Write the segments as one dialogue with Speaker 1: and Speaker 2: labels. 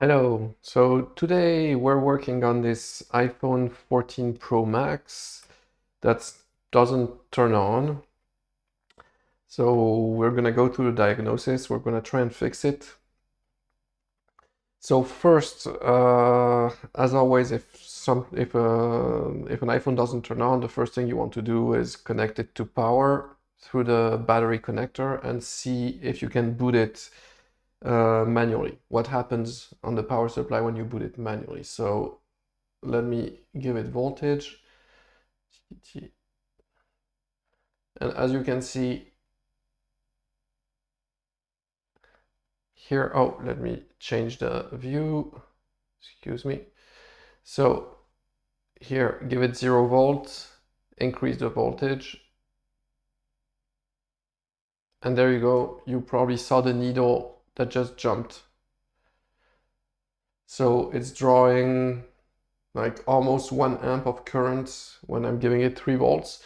Speaker 1: Hello. So today we're working on this iPhone 14 Pro Max that doesn't turn on. So we're gonna go through the diagnosis. We're gonna try and fix it. So first, as always, if an iPhone doesn't turn on, the first thing you want to do is connect it to power through the battery connector and see if you can boot it manually. What happens on the power supply when you boot it manually? So let me give it voltage. And as you can see here, oh, let me change the view. Excuse me. So here, give it 0 volts, increase the voltage. And there you go. You probably saw the needle that just jumped. So it's drawing like almost 1 amp of current when I'm giving it 3 volts,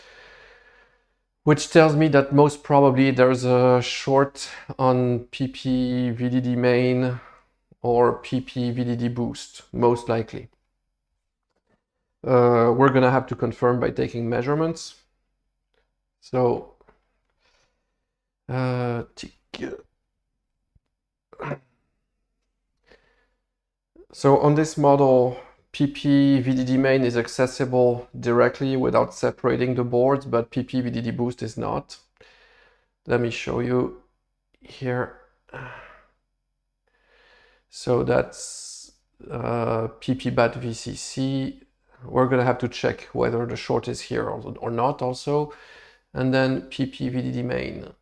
Speaker 1: which tells me that most probably there's a short on PP VDD main or PP VDD boost, most likely. We're gonna have to confirm by taking measurements. So so on this model, PP VDD main is accessible directly without separating the boards, but PP VDD boost is not. Let me show you here. So that's PP bat VCC. We're gonna have to check whether the short is here or not also. And then PP VDD main.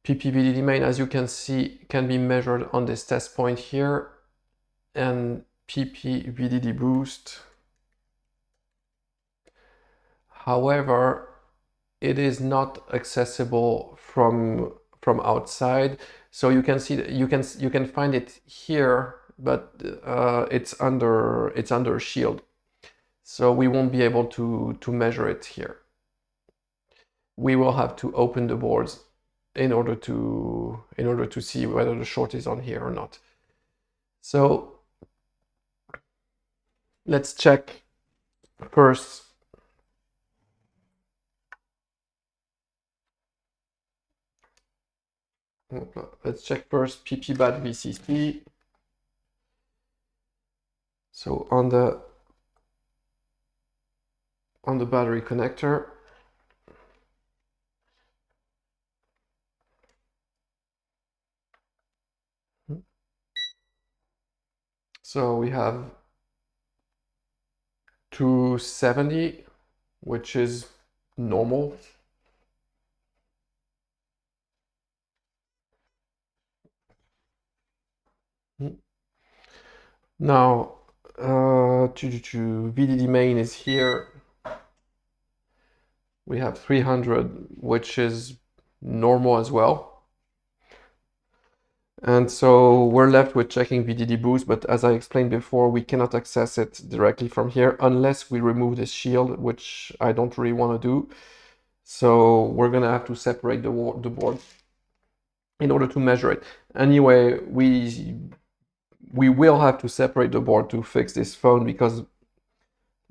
Speaker 1: PP VDD main, as you can see, can be measured on this test point here, and PP VDD boost. However, it is not accessible from outside, so you can see that you can find it here, but it's under a shield, so we won't be able to measure it here. We will have to open the boards in order to see whether the short is on here or not. So let's check first. Let's check first PP bat VCC. So on the battery connector. So we have 270, which is normal. Now, VDD main is here. We have 300, which is normal as well. And so we're left with checking VDD boost, but as I explained before, we cannot access it directly from here unless we remove this shield, which I don't really want to do. So we're gonna have to separate the board in order to measure it. Anyway, we will have to separate the board to fix this phone because,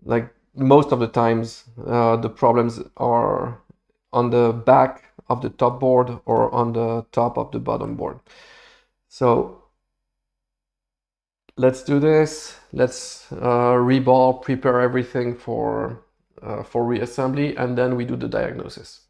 Speaker 1: like most of the times, the problems are on the back of the top board or on the top of the bottom board. So let's do this. Let's reball, prepare everything for reassembly, and then we do the diagnosis.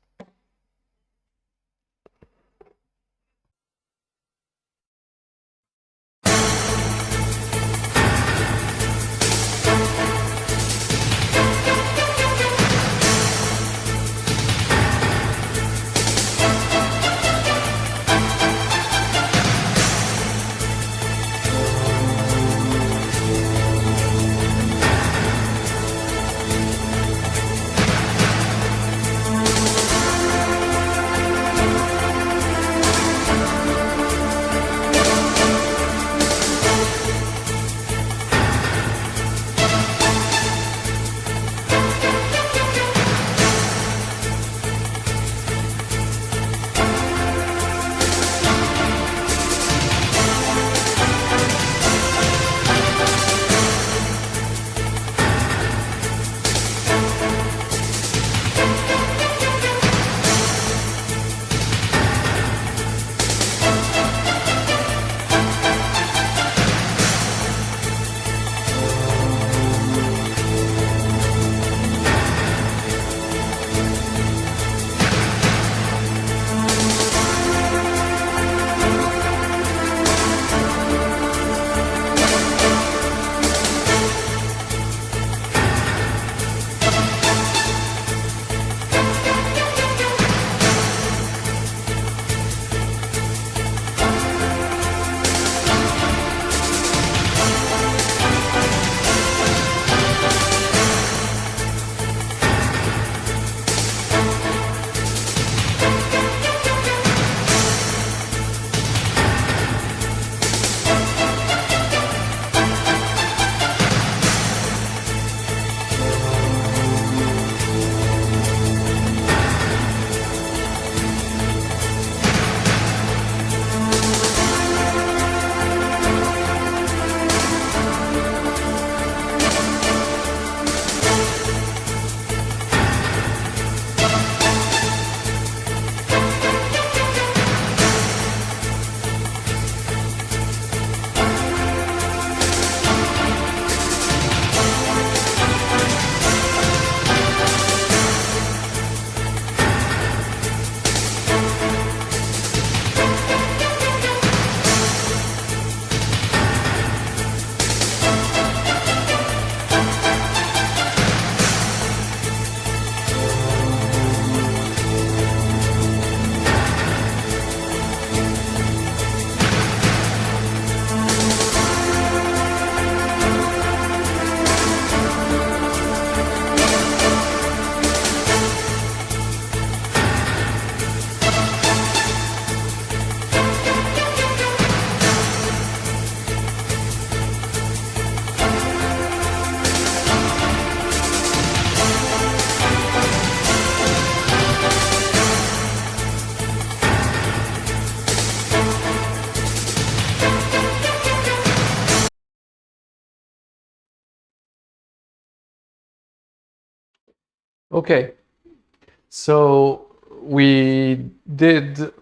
Speaker 1: Okay, so we did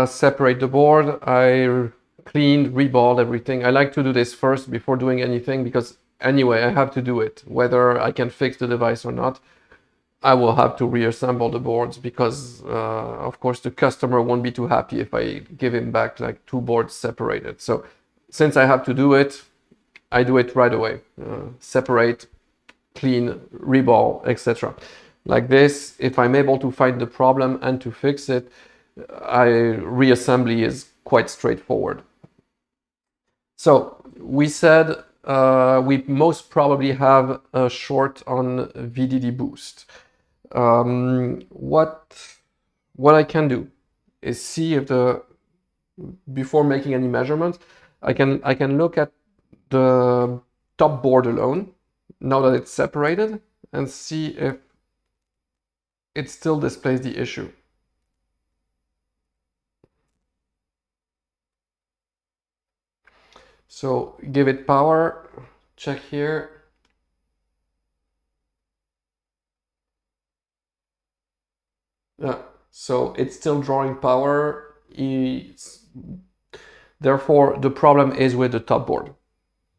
Speaker 1: separate the board. I cleaned, reballed everything. I like to do this first before doing anything because anyway, I have to do it. Whether I can fix the device or not, I will have to reassemble the boards because, of course, the customer won't be too happy if I give him back like two boards separated. So since I have to do it, I do it right away. Separate, clean, reball, etc. Like this, if I'm able to find the problem and to fix it, reassembly is quite straightforward. So we said we most probably have a short on VDD boost. What I can do is see if before making any measurements, I can look at the top board alone, now that it's separated, and see if it still displays the issue. So give it power, check here. So it's still drawing power. Therefore, the problem is with the top board.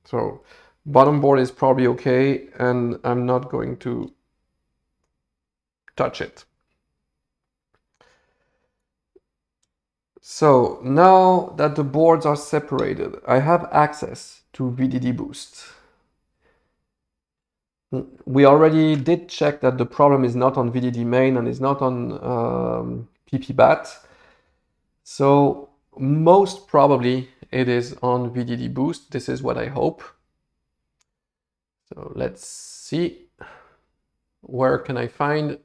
Speaker 1: So bottom board is probably okay, and I'm not going to touch it. So now that the boards are separated, I have access to VDD Boost. We already did check that the problem is not on VDD main and is not on PPBAT. So most probably it is on VDD Boost. This is what I hope. So let's see. Where can I find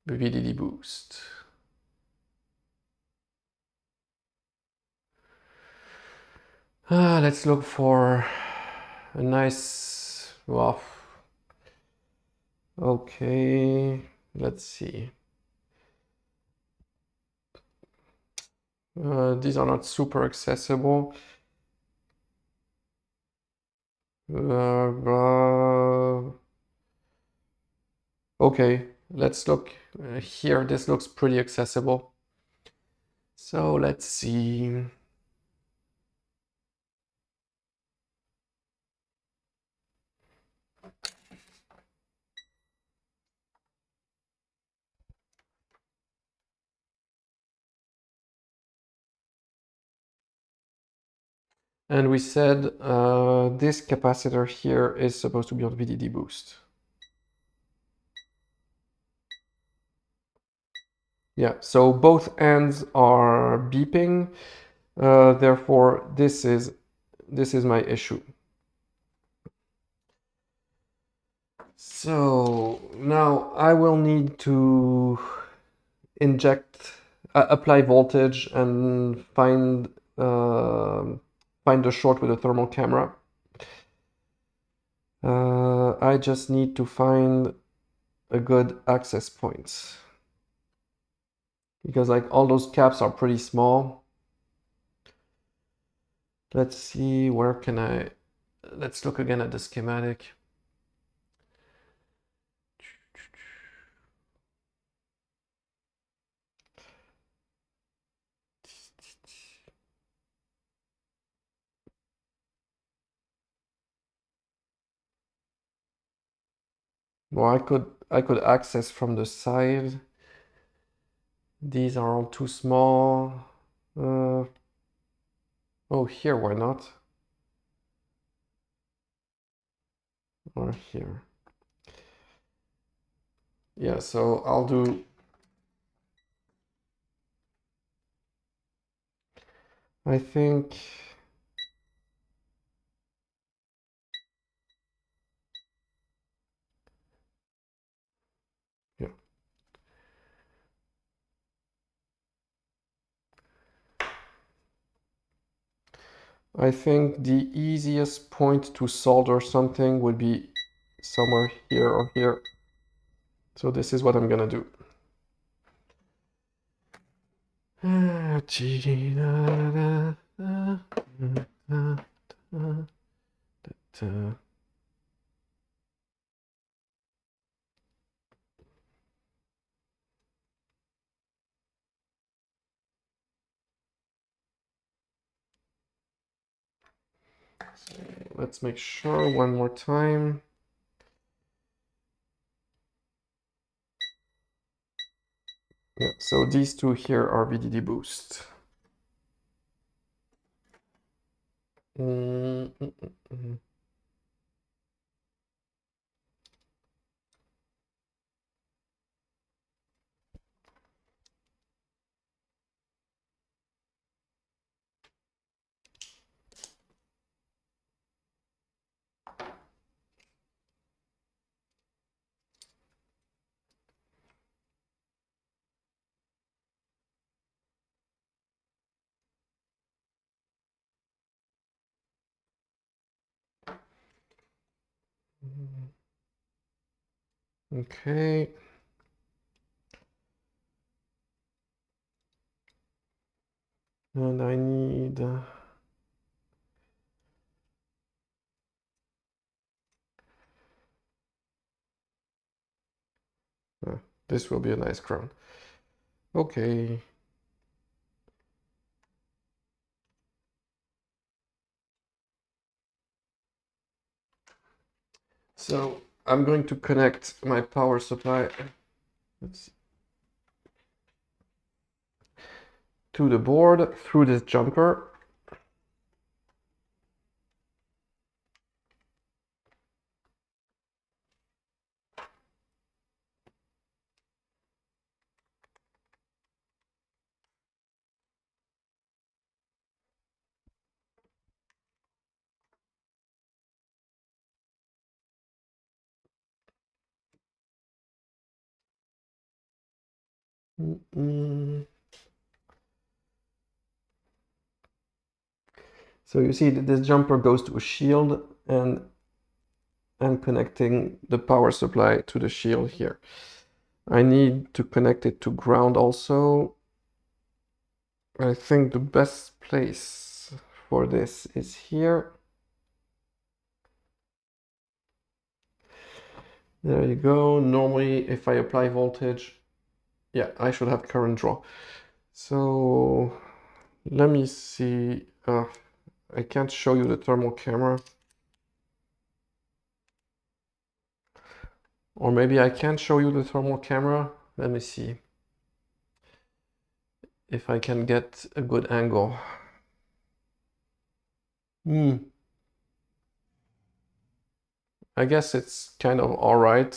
Speaker 1: VDD Boost? Let's look for a nice, well, okay, let's see. These are not super accessible. Okay, let's look here. This looks pretty accessible. So let's see. And we said this capacitor here is supposed to be on VDD boost. Yeah, so both ends are beeping. Therefore, this is my issue. So now I will need to apply voltage and find the short with a thermal camera. I just need to find a good access point because like all those caps are pretty small. Let's see, let's look again at the schematic. Well, I could access from the side. These are all too small. Oh, here, why not? Or here. Yeah, so I'll do. I think. Yeah. I think the easiest point to solder something would be somewhere here or here. So this is what I'm gonna do. So let's make sure one more time. Yeah, so these two here are VDD boost. Mm, mm, mm, mm. Okay. And I need this will be a nice crown. Okay. So I'm going to connect my power supply. Let's see, to the board through this jumper. So you see that this jumper goes to a shield, and I'm connecting the power supply to the shield here. I need to connect it to ground also. I think the best place for this is here. There you go. Normally, if I apply voltage, yeah, I should have current draw. So let me see. I can't show you the thermal camera. Or maybe I can't show you the thermal camera. Let me see if I can get a good angle. I guess it's kind of all right.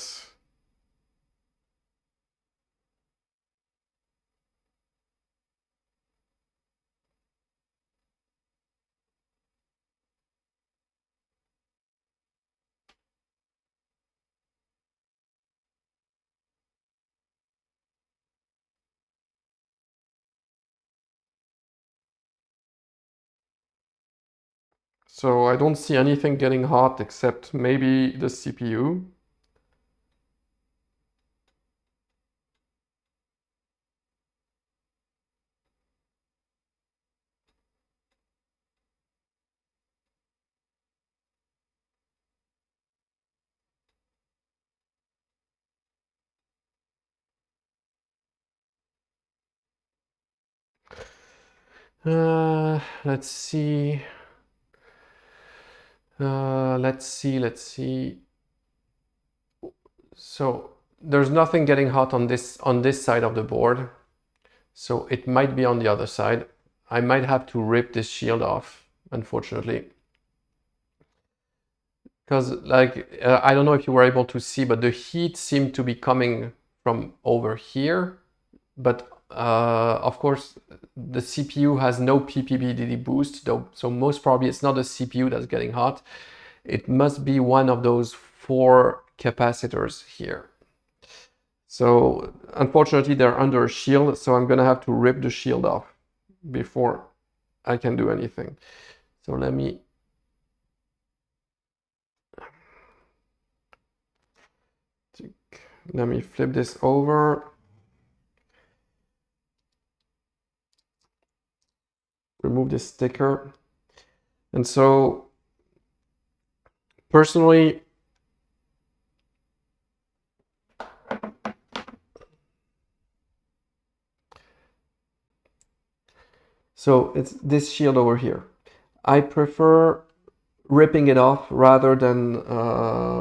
Speaker 1: So I don't see anything getting hot except maybe the CPU. Let's see. Let's see. So there's nothing getting hot on this side of the board. So it might be on the other side. I might have to rip this shield off, unfortunately. Because I don't know if you were able to see, but the heat seemed to be coming from over here. But of course, the CPU has no PPBDD boost, though, so most probably it's not the CPU that's getting hot. It must be one of those 4 capacitors here. So unfortunately, they're under a shield, so I'm gonna have to rip the shield off before I can do anything. So let me flip this over. Remove this sticker. And so personally, so it's this shield over here. I prefer ripping it off rather than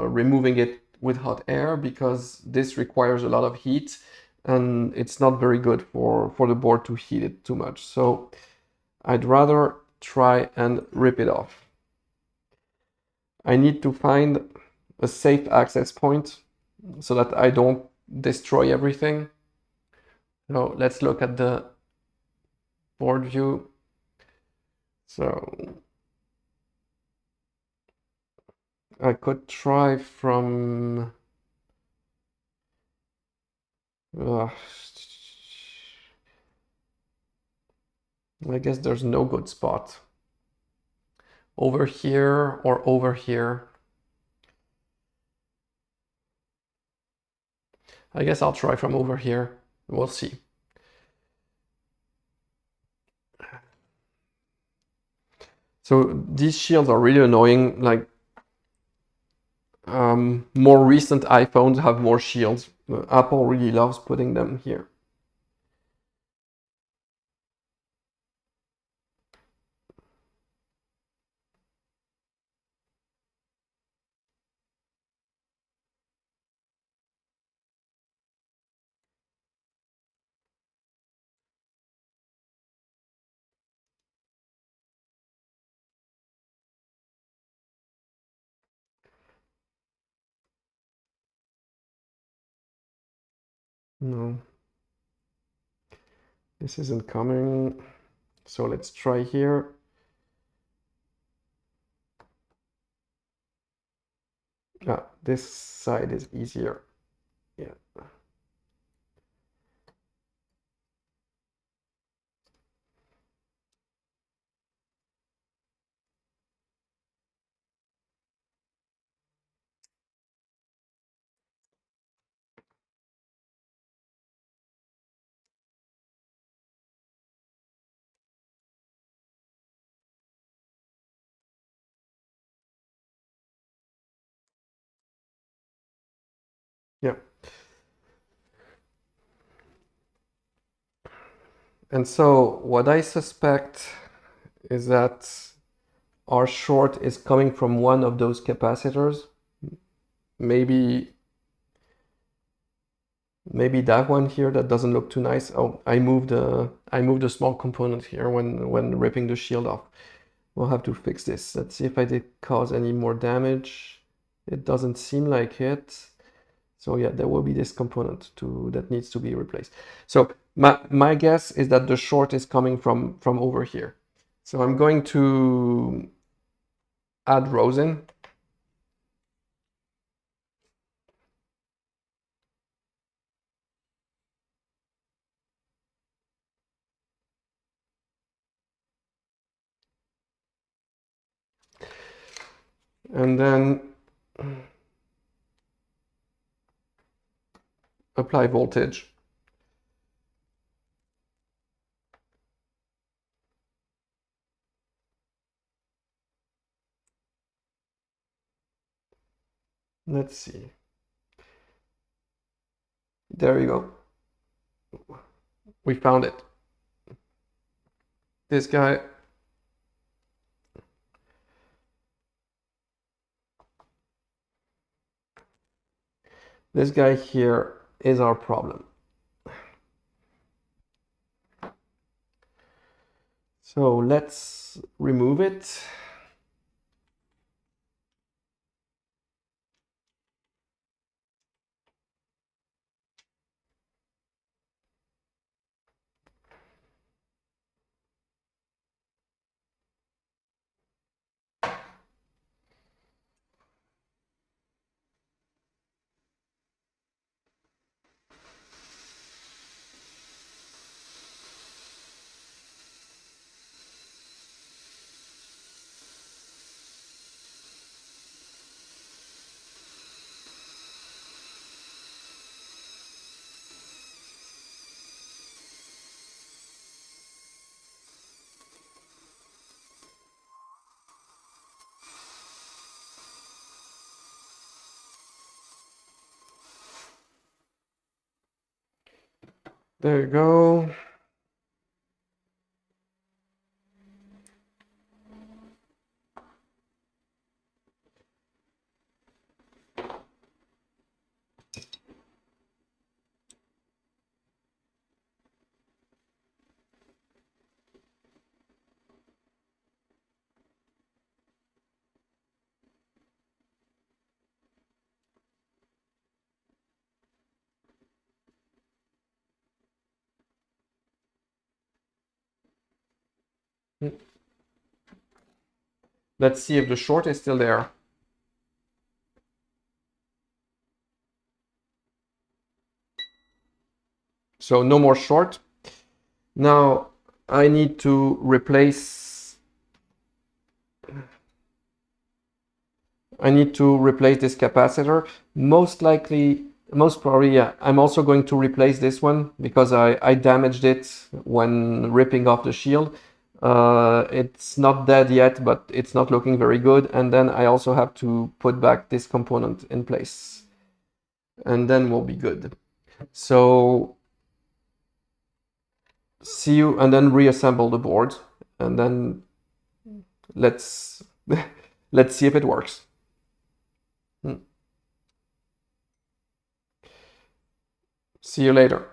Speaker 1: removing it with hot air, because this requires a lot of heat and it's not very good for the board to heat it too much. So I'd rather try and rip it off. I need to find a safe access point so that I don't destroy everything. So let's look at the board view. So I could try from I guess there's no good spot. Over here or over here. I guess I'll try from over here. We'll see. So these shields are really annoying. Like more recent iPhones have more shields. Apple really loves putting them here. No, this isn't coming. So let's try here. Ah, this side is easier. Yeah. Yeah. And so what I suspect is that our short is coming from one of those capacitors. Maybe that one here that doesn't look too nice. Oh, I moved a small component here when ripping the shield off. We'll have to fix this. Let's see if I did cause any more damage. It doesn't seem like it. So yeah, there will be this component that needs to be replaced. So my guess is that the short is coming from over here. So I'm going to add rosin. And then apply voltage. Let's see. There you go. We found it. This guy. This guy here is our problem. So let's remove it. There you go. Let's see if the short is still there. So no more short. Now I need to replace this capacitor. Most likely, most probably, yeah, I'm also going to replace this one because I damaged it when ripping off the shield. It's not dead yet, but it's not looking very good. And then I also have to put back this component in place. And then we'll be good. So see you, and then reassemble the board. And then let's let's see if it works. See you later.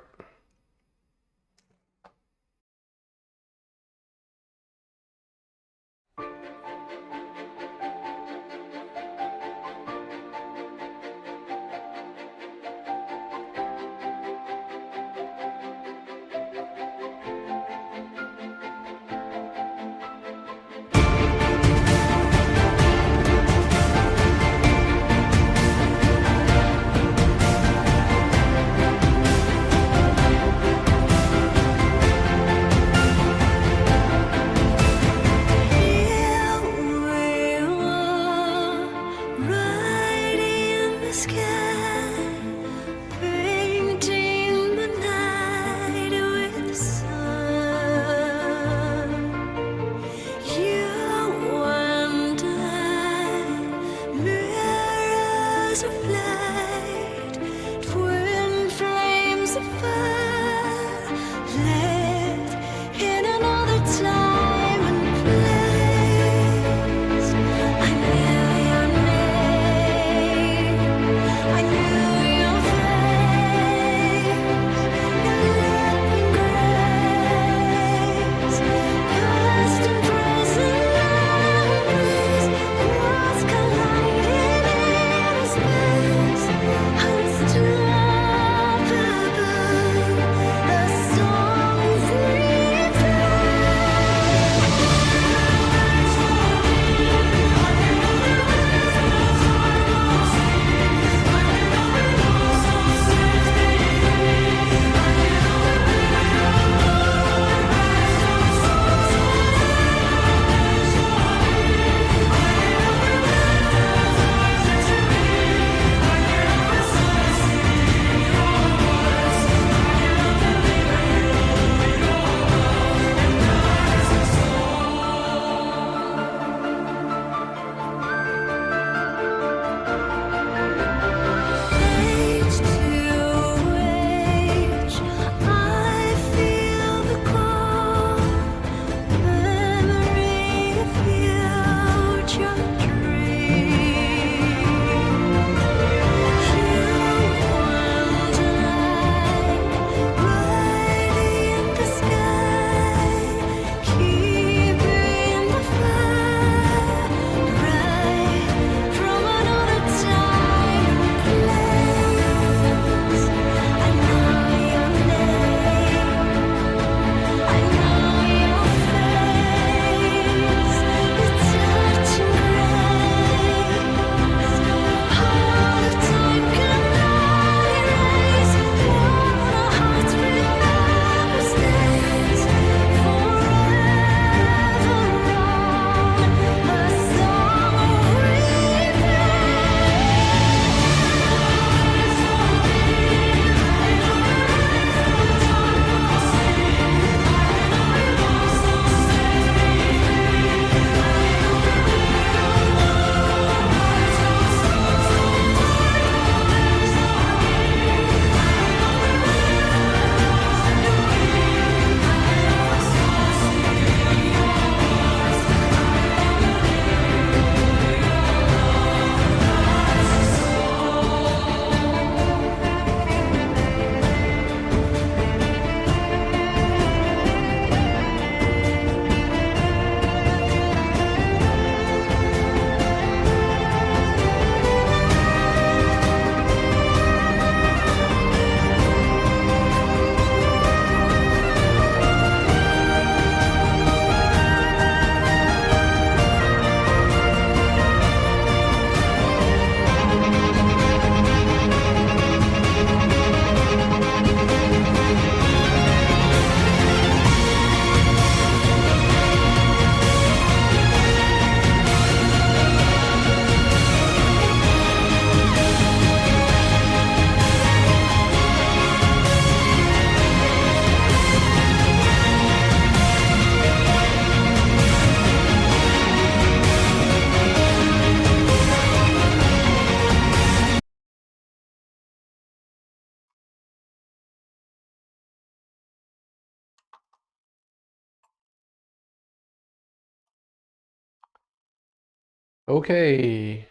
Speaker 1: Okay.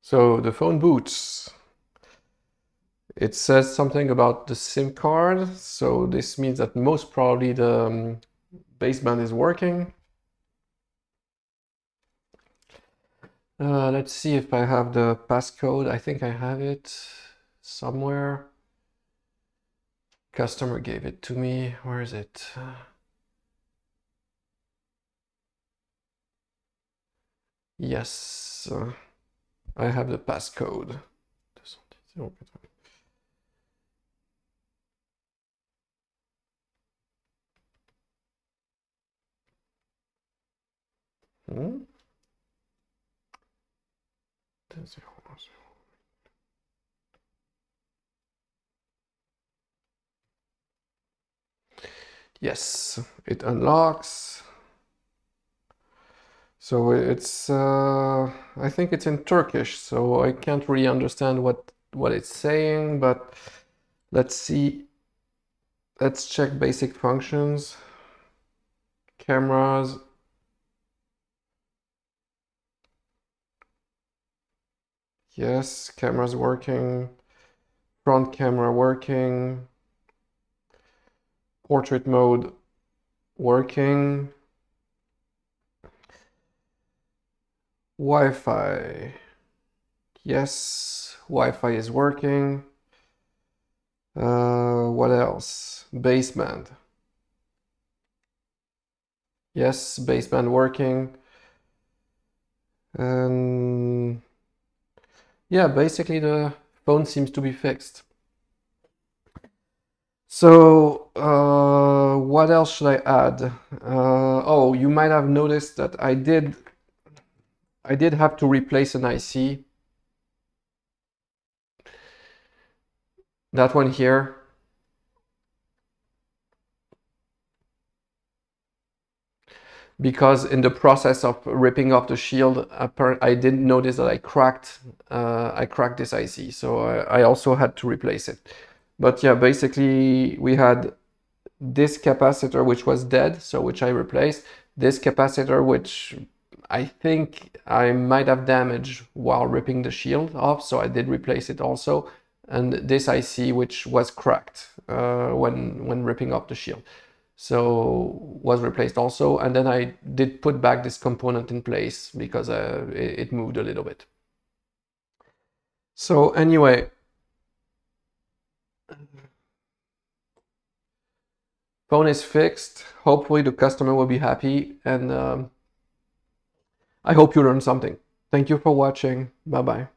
Speaker 1: So the phone boots. It says something about the SIM card. So this means that most probably the baseband is working. Let's see if I have the passcode. I think I have it somewhere. Customer gave it to me. Where is it? Yes, I have the passcode. Hmm? Yes, it unlocks. So it's, I think it's in Turkish, so I can't really understand what it's saying, but let's see. Let's check basic functions. Cameras. Yes, camera's working. Front camera working. Portrait mode working. Wi-Fi. Yes, Wi-Fi is working. What else? Baseband. Yes, baseband working. And yeah, basically the phone seems to be fixed. So, what else should I add? Oh, you might have noticed that I did have to replace an IC. That one here. Because in the process of ripping off the shield, I didn't notice that I cracked this IC, so I also had to replace it. But yeah, basically we had this capacitor which was dead, so which I replaced, this capacitor which I think I might have damaged while ripping the shield off, so I did replace it also, and this IC which was cracked when ripping off the shield, so was replaced also, and then I did put back this component in place because it moved a little bit. So anyway, phone is fixed. Hopefully the customer will be happy, and I hope you learned something. Thank you for watching. Bye bye.